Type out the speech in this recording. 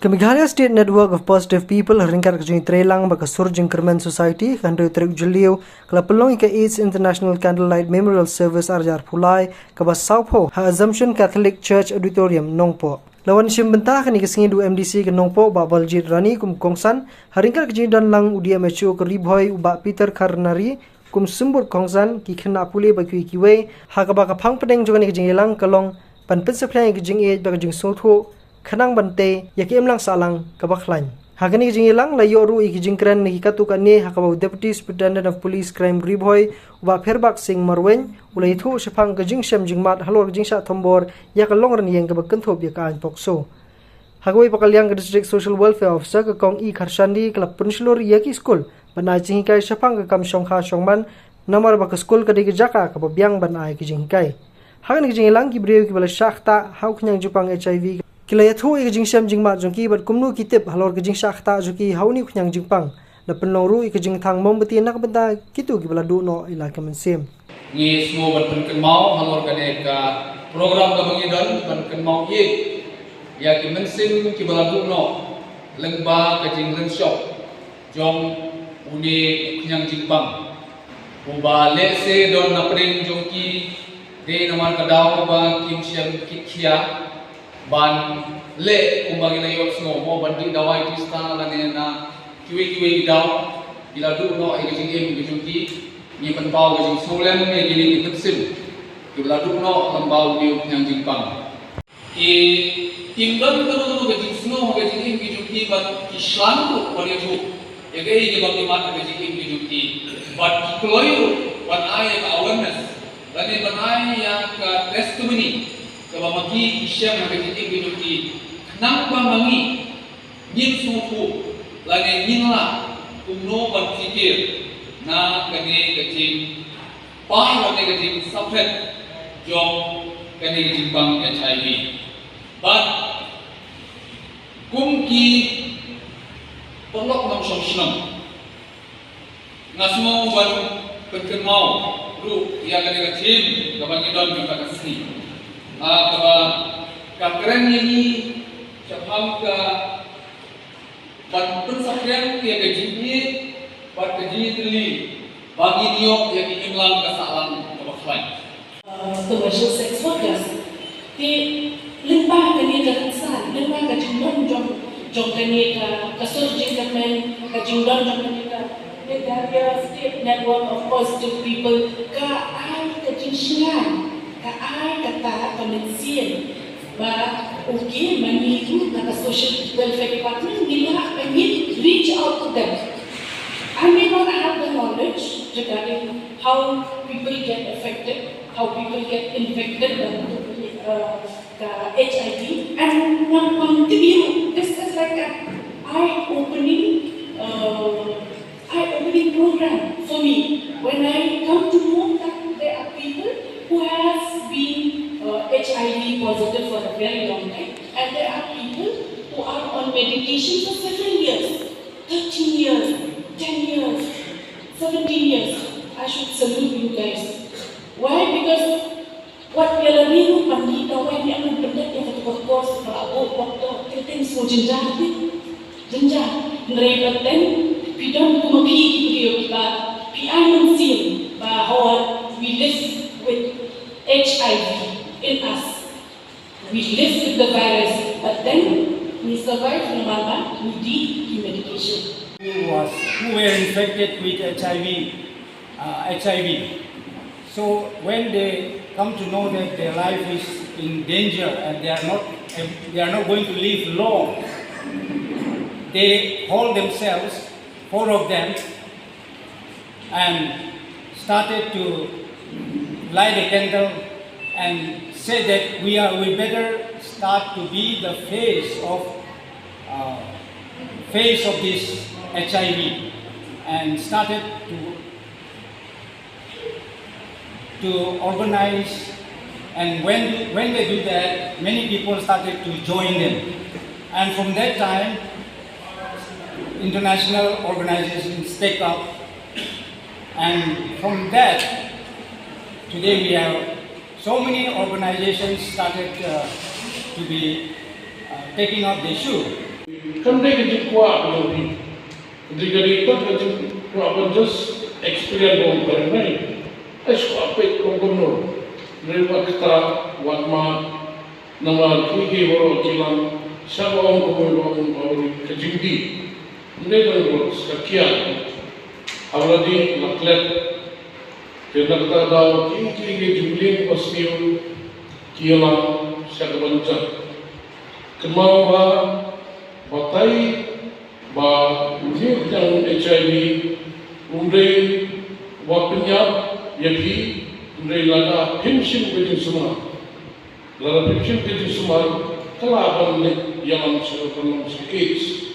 Meghalaya State Network of Positive People haringkat kejung trelang baka surging Kerman Society kandu trek Julio kala Pynlong ika AIDS International Candlelight Memorial Service arjar pulai Kaba Nongpoh ha Assumption Catholic Church Auditorium Nongpoh. Lawan sim bentah kani kesingi du MDC ke Nongpoh ba baljit rani kum kongsan haringkat kejung dan lang udia machu ke ribhoi uba Peter Karnari kum sembut kongsan ki kena pulai bagi kiwe ha kaba kapang pedeng jogani kejung lang kalong pan penseplan kejung AIDS bagi kejung sotho Kanang bante yakim lang salang kabaklan. Hagani kijing ilang layo ru ikijing kran nikatu kani hakabaw Deputy Superintendent of Police Crime Ribhoy uba Perbak Singh Marwen ulay thu sepang kijing sem jingmat halor kijing sa tombor yakalong ran yang kabakenthob yakaan pokso. Hagaway pakalyang ke District Social Welfare Officer ke Kong I Kharshandi kelap penslur yaki school banai jing hikai sepang ke kam songkha songman namar bak school ke jaka kababyang banai kijing hikai. Hagani kijing ilang kibriyo kibala syakta hau kenyang jupang HIV Kilaya thu i kejing syam jing mat jongki bat kumnu kitip halor kejing syakta joki hauni kunyang jingpang na Pynlong ru i kejing thang mombati nak benda kitu ki bala du no ila kemensim ni semua bat penkenmau halor kane ka program ka bangidon penkenmau ye ya kemensim ki bala du no lengba kejing lenshop jong uni kunyang jingpang uba lese don na pring jongki de namar kadau ba kim syam kitkhia ban le kumbagi layot snow mo bandi dawai tista lane na kiwi daw bila du no ai jing em jing ki ni pan pau jing solen ne gini ki tsim bila du no lambau diu yang jing pang ki tinggal tu jing snow jing em jing ki ban ki shan tu pare ju ye ge ge ban mat jing em jing ki ban ki kloyu ban ai ka awareness lane ban ai yang ka testimony Kaba magi isyam na kajiti binuti nang pamangi yin suku lagi yin la kumno berpikir na kani kajing pai lagi kajing sapet jong kani kajing bang HIV but kumki perlok nam syam ngasmo ban penkenmau ru ya kani kajing kabang idon yang kasih Kaba kakren ini cabang ke ban pensakren yang kejini ban kejini teli bagi niok yang inglang kesalan kebaklan. Commercial sex workers, di limpah kini kesan, limpah kejundon jong kini kesurjing kemen kejundon jong kini Meghalaya State Network of Positive People ke ai kejinsian. Kaai kata kemensian bah okay maniru kata social welfare department bila ingin reach out to them. I may not have the knowledge regarding how people get affected, how people get infected with HIV, and continue. This is like an eye-opening program for me when I come to know that there are people who has been HIV positive for a very long time, and there are people who are on medication for several years, 13 years, 10 years, 17 years. I should salute you guys. Why? Because what we are learning from the when we are benda yang kita course berapa waktu kita semua jenjang ngerepeten pidon kumaki video kita PI mensil bahwa we live with HIV in us. We live with the virus, but then we survive no matter we need medication. Who were infected with HIV. So when they come to know that their life is in danger and they are not going to live long, they hold themselves, 4 of them, and started to light a candle and say that we better start to be the face of this HIV, and started to organize. And when they do that, many people started to join them, and from that time international organizations take up, and from that today we have so many organizations started to be taking up the issue. kan dia kerja kuat lebih. Ketika itu kerja kuat just experience orang berenai. Esok apa gubernur lewat kita wakma nama kiki baru kilang siapa orang gubernur baru kejindi. Mereka baru sekian. Awalnya laklet kerana kita tahu kiki jumlah pasmiu kilang siapa bancak. Kemau batai ini yang HIV umrei wapnya yapi umrei lada pension bagi semua lada pension bagi semua kelaban yang sekarang AIDS